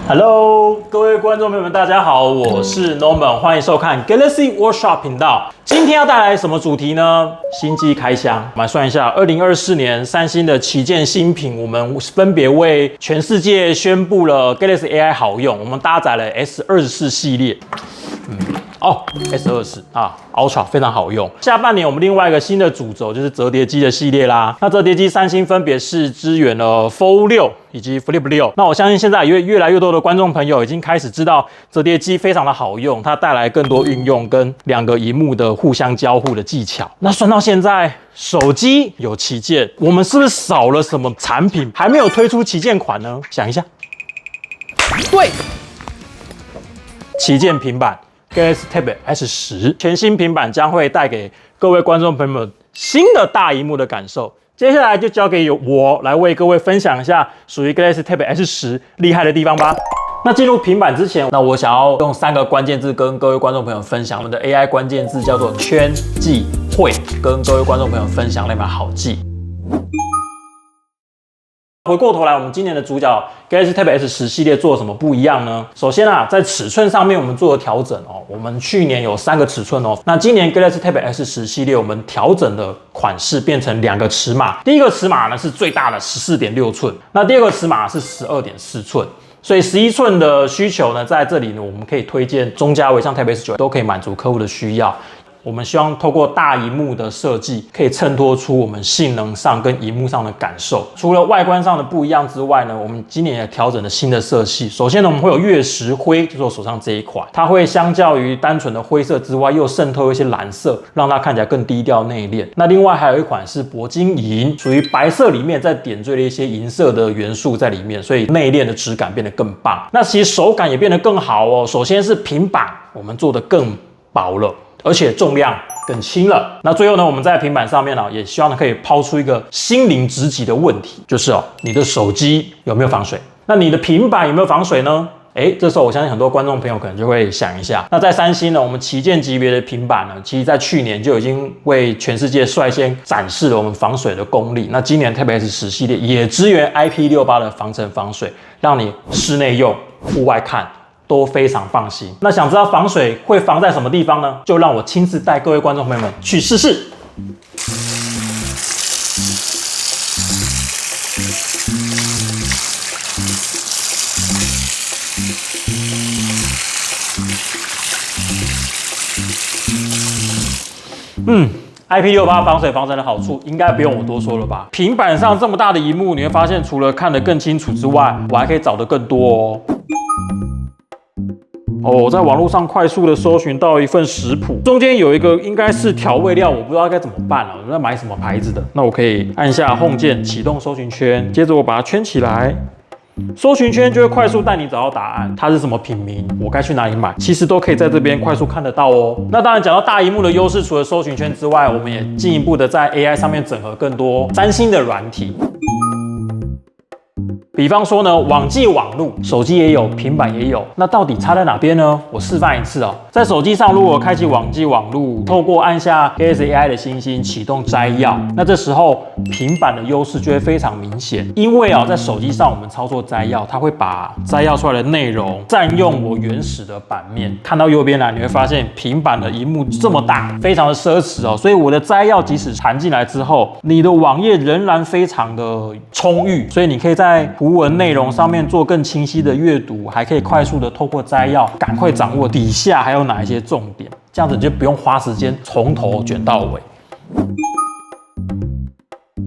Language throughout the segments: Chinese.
Hello， 各位观众朋友们，大家好，我是 Norman， 欢迎收看 Galaxy Workshop 频道。今天要带来什么主题呢？新机开箱，我们来算一下，2024年三星的旗舰新品，我们分别为全世界宣布了 Galaxy AI 好用，我们搭载了 S24系列。S24啊 ，Ultra 非常好用。下半年我们另外一个新的主轴就是折叠机的系列啦。那折叠机三星分别是支援了 Fold 6以及 Flip 6。那我相信现在越来越多的观众朋友已经开始知道折叠机非常的好用，它带来更多运用跟两个萤幕的互相交互的技巧。那算到现在，手机有旗舰，我们是不是少了什么产品还没有推出旗舰款呢？想一下，对，旗舰平板。Galaxy Tab S10 全新平板将会带给各位观众朋友们新的大萤幕的感受。接下来就交给我来为各位分享一下属于 Galaxy Tab S10 厉害的地方吧。那进入平板之前，那我想要用3个关键字跟各位观众朋友分享。我们的 AI 关键字叫做圈记会，跟各位观众朋友分享那把好记。回过头来，我们今年的主角 Galaxy Tab S10 系列做了什么不一样呢？首先啊，在尺寸上面我们做了调整哦。我们去年有3个尺寸哦，那今年 Galaxy Tab S10 系列我们调整的款式变成2个尺码。第一个尺码呢是最大的14.6寸，那第二个尺码是12.4寸。所以11寸的需求呢，在这里呢，我们可以推荐中价位，像 Tab S9都可以满足客户的需要。我们希望透过大萤幕的设计，可以衬托出我们性能上跟萤幕上的感受。除了外观上的不一样之外呢，我们今年也调整了新的色系。首先呢，我们会有月食灰，就是我手上这一款，它会相较于单纯的灰色之外，又渗透一些蓝色，让它看起来更低调内敛。那另外还有一款是铂金银，属于白色里面再点缀了一些银色的元素在里面，所以内敛的质感变得更棒。那其实手感也变得更好哦。首先是平板，我们做得更薄了。而且重量更轻了。那最后呢，我们在平板上面也希望可以抛出一个心灵直击的问题，就是你的手机有没有防水？那你的平板有没有防水呢？这时候我相信很多观众朋友可能就会想一下，那在三星呢，我们旗舰级别的平板呢，其实在去年就已经为全世界率先展示了我们防水的功力。那今年 Tab S10 系列也支援 IP68 的防尘防水，让你室内用、户外看都非常放心。那想知道防水会防在什么地方呢？就让我亲自带各位观众朋友们去试试。IP68 防水防尘的好处应该不用我多说了吧？平板上这么大的萤幕，你会发现除了看得更清楚之外，我还可以找得更多我在网络上快速的搜寻到一份食谱，中间有一个应该是调味料，我不知道该怎么办了，我在买什么牌子的？那我可以按下 Home 键启动搜寻圈，接着我把它圈起来，搜寻圈就会快速带你找到答案，它是什么品名，我该去哪里买，其实都可以在这边快速看得到哦。那当然讲到大萤幕的优势，除了搜寻圈之外，我们也进一步的在 AI 上面整合更多三星的软体。比方说呢，网际网路，手机也有，平板也有，那到底差在哪边呢？我示范一次哦。在手机上，如果开启网际网路，透过按下 Galaxy AI 的星星启动摘要，那这时候平板的优势就会非常明显，因为在手机上我们操作摘要，它会把摘要出来的内容占用我原始的版面。看到右边来，你会发现平板的萤幕这么大，非常的奢侈哦。所以我的摘要即使传进来之后，你的网页仍然非常的充裕，所以你可以在图文内容上面做更清晰的阅读，还可以快速的透过摘要赶快掌握底下还有哪一些重点，这样子你就不用花时间从头卷到尾。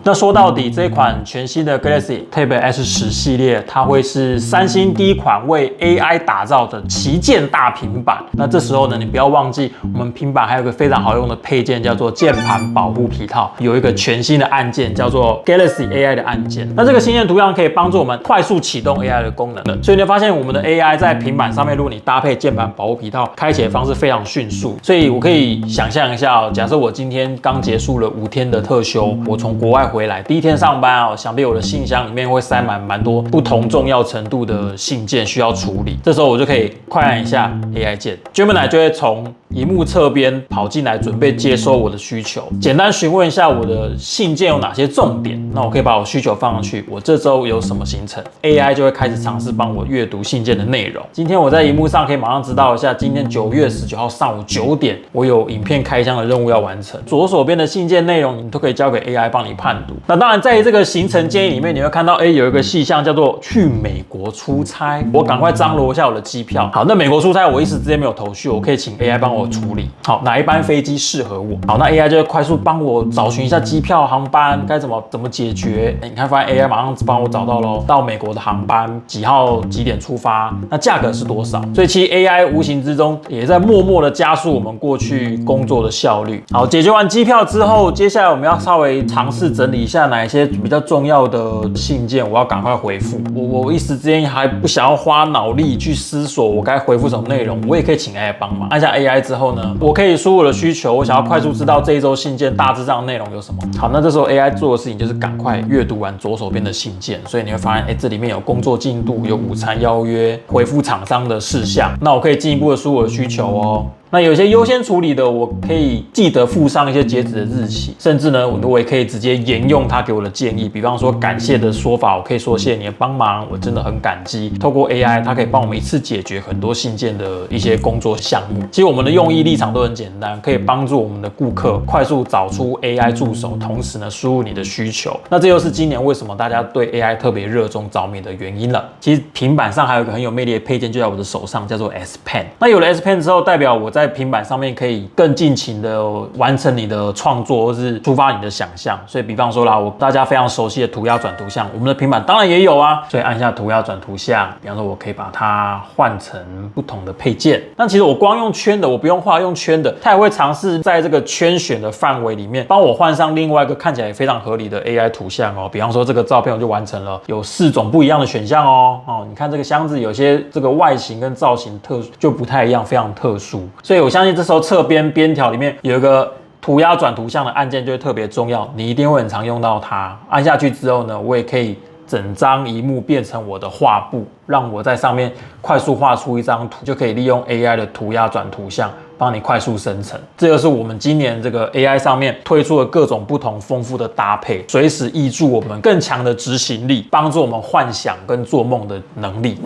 那说到底，这一款全新的 Galaxy Tab S10 系列，它会是三星第一款为 AI 打造的旗舰大平板。那这时候呢，你不要忘记，我们平板还有一个非常好用的配件，叫做键盘保护皮套，有一个全新的按键，叫做 Galaxy AI 的按键。那这个新鲜图样可以帮助我们快速启动 AI 的功能的。所以你会发现，我们的 AI 在平板上面，如果你搭配键盘保护皮套，开启的方式非常迅速。所以我可以想象一下假设我今天刚结束了5天的特休，我从国外回来，第一天上班哦，想必我的信箱里面会塞满蛮多不同重要程度的信件需要处理。这时候我就可以快按一下 AI 键，Gemini 就会从萤幕侧边跑进来，准备接收我的需求。简单询问一下我的信件有哪些重点，那我可以把我需求放上去。我这周有什么行程 ，AI 就会开始尝试帮我阅读信件的内容。今天我在萤幕上可以马上知道一下，今天9月19号上午9点，我有影片开箱的任务要完成。左手边的信件内容，你都可以交给 AI 帮你判读。那当然，在这个行程建议里面，你会看到，有一个细项叫做去美国出差，我赶快张罗一下我的机票。好，那美国出差我一时之间没有头绪，我可以请 AI 帮我处理。好，哪一班飞机适合我？好，那 AI 就会快速帮我找寻一下机票、航班该怎么解决。你看，发现 AI 马上帮我找到咯，到美国的航班几号几点出发，那价格是多少？所以其实 AI 无形之中也在默默的加速我们过去工作的效率。好，解决完机票之后，接下来我们要稍微尝试整理一下哪一些比较重要的信件，我要赶快回复。我一时之间还不想要花脑力去思索我该回复什么内容，我也可以请 AI 帮忙。按下 AI 之后呢，我可以输我的需求，我想要快速知道这一周信件大致上的内容有什么。好，那这时候 AI 做的事情就是赶快阅读完左手边的信件，所以你会发现，这里面有工作进度，有午餐邀约，回复厂商的事项。那我可以进一步的输我的需求哦。那有些优先处理的，我可以记得附上一些截止的日期，甚至呢，我也可以直接沿用他给我的建议，比方说感谢的说法，我可以说谢谢你的帮忙，我真的很感激。透过 AI， 它可以帮我们一次解决很多信件的一些工作项目。其实我们的用意立场都很简单，可以帮助我们的顾客快速找出 AI 助手，同时呢，输入你的需求。那这又是今年为什么大家对 AI 特别热衷着迷的原因了。其实平板上还有一个很有魅力的配件，就在我的手上，叫做 S Pen。那有了 S Pen 之后，代表我在平板上面可以更尽情的完成你的创作，或是触发你的想象。所以，比方说啦，大家非常熟悉的涂鸦转图像，我们的平板当然也有啊。所以按下涂鸦转图像，比方说我可以把它换成不同的配件。那其实我光用圈的，我不用画，用圈的，它也会尝试在这个圈选的范围里面，帮我换上另外一个看起来也非常合理的 AI 图像哦。比方说这个照片我就完成了，有4种不一样的选项哦。你看这个箱子有些这个外形跟造型就不太一样，非常特殊。所以我相信这时候侧边边条里面有一个涂鸦转图像的按键就会特别重要，你一定会很常用到它。按下去之后呢，我也可以整张萤幕变成我的画布，让我在上面快速画出一张图，就可以利用 AI 的涂鸦转图像帮你快速生成。这就是我们今年这个 AI 上面推出的各种不同丰富的搭配，随时挹注我们更强的执行力，帮助我们幻想跟做梦的能力。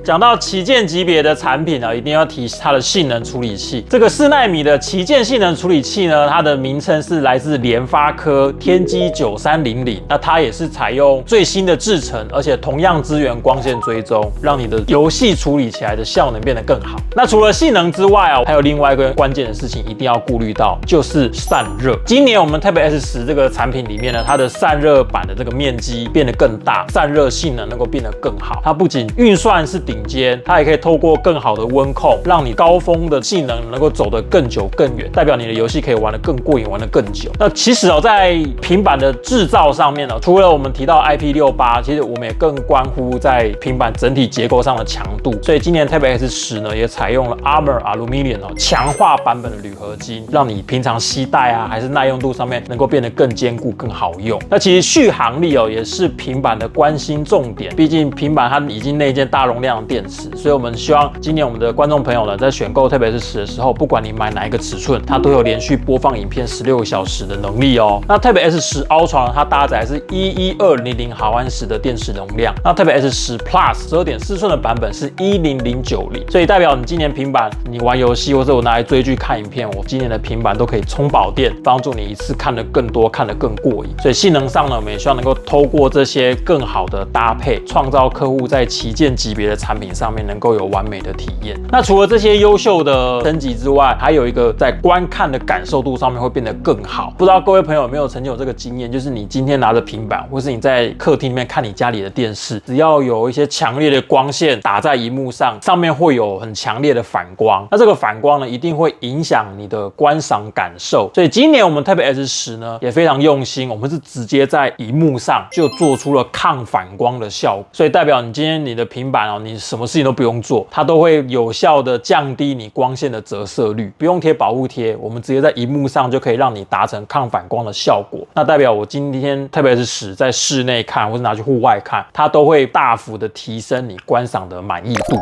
讲到旗舰级别的产品呢，一定要提它的性能处理器。这个4奈米的旗舰性能处理器呢，它的名称是来自联发科天玑9300。那它也是采用最新的制程，而且同样支援光线追踪，让你的游戏处理起来的效能变得更好。那除了性能之外啊，还有另外一个关键的事情一定要顾虑到，就是散热。今年我们 Tab S10这个产品里面呢，它的散热板的这个面积变得更大，散热性能能够变得更好。它不仅运算是顶尖，它也可以透过更好的温控，让你高峰的性能能够走得更久更远，代表你的游戏可以玩得更过瘾，玩得更久。那其实在平板的制造上面除了我们提到 IP68，其实我们也更关乎在平板整体结构上的强度。所以今年 Tab S10呢，也采用了 Armor Aluminum 强化版本的铝合金，让你平常携带啊，还是耐用度上面能够变得更坚固、更好用。那其实续航力也是平板的关心重点，毕竟平板它已经内建大容量的电池，所以我们希望今年我们的观众朋友呢，在选购 Tab S10的时候，不管你买哪一个尺寸，它都有连续播放影片16个小时的能力哦。那 Tab S10 Ultra 它搭载是11200毫安时的电池容量，那 Tab S10 Plus 12.4寸的版本是10090，所以代表你今年平板你玩游戏或者我拿来追剧看影片，我今年的平板都可以充饱电，帮助你一次看得更多，看得更过瘾。所以性能上呢，我们也希望能够透过这些更好的搭配，创造客户在旗舰级别的产品上面能够有完美的体验。那除了这些优秀的升级之外，还有一个在观看的感受度上面会变得更好。不知道各位朋友有没有曾经有这个经验，就是你今天拿着平板，或是你在客厅里面看你家里的电视，只要有一些强烈的光线打在荧幕上，上面会有很强烈的反光。那这个反光呢，一定会影响你的观赏感受。所以今年我们 Tab S10呢也非常用心，我们是直接在荧幕上就做出了抗反光的效果。所以代表你今天你的平板你什么事情都不用做，它都会有效的降低你光线的折射率，不用贴保护贴，我们直接在荧幕上就可以让你达成抗反光的效果。那代表我今天特别是10在室内看，或是拿去户外看，它都会大幅的提升你观赏的满意度。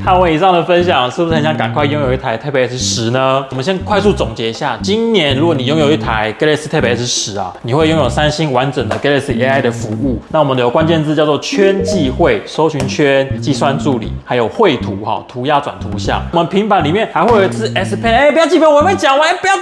看完以上的分享，是不是很想赶快拥有一台 Tab S10呢？我们先快速总结一下，今年如果你拥有一台 Galaxy Tab S10啊，你会拥有三星完整的 Galaxy AI 的服务。那我们有关键字叫做圈际绘、搜寻圈、计算助理，还有绘图涂鸦转图像。我们平板里面还会有一支 S Pen， 不要急，我还没讲完，不要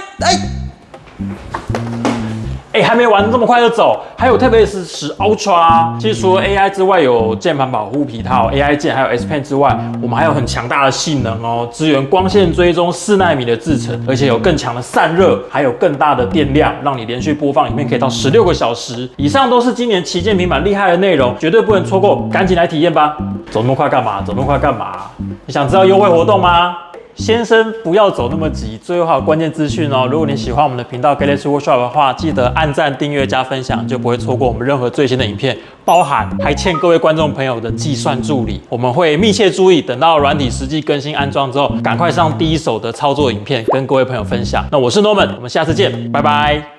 还没完，这么快就走？还有 Tab S10 Ultra， 其实除了 AI 之外，有键盘保护皮套、AI 键，还有 S Pen 之外，我们还有很强大的性能哦，支援光线追踪4奈米的制程，而且有更强的散热，还有更大的电量，让你连续播放影片可以到16个小时。以上都是今年旗舰平板厉害的内容，绝对不能错过，赶紧来体验吧！走那么快干嘛？走那么快干嘛？你想知道优惠活动吗？先生，不要走那么急。最后还有关键资讯哦。如果你喜欢我们的频道 Galaxy Workshop 的话，记得按赞、订阅、加分享，就不会错过我们任何最新的影片。包含还欠各位观众朋友的计算助理，我们会密切注意，等到软体实际更新安装之后，赶快上第一手的操作影片跟各位朋友分享。那我是 Norman，我们下次见，拜拜。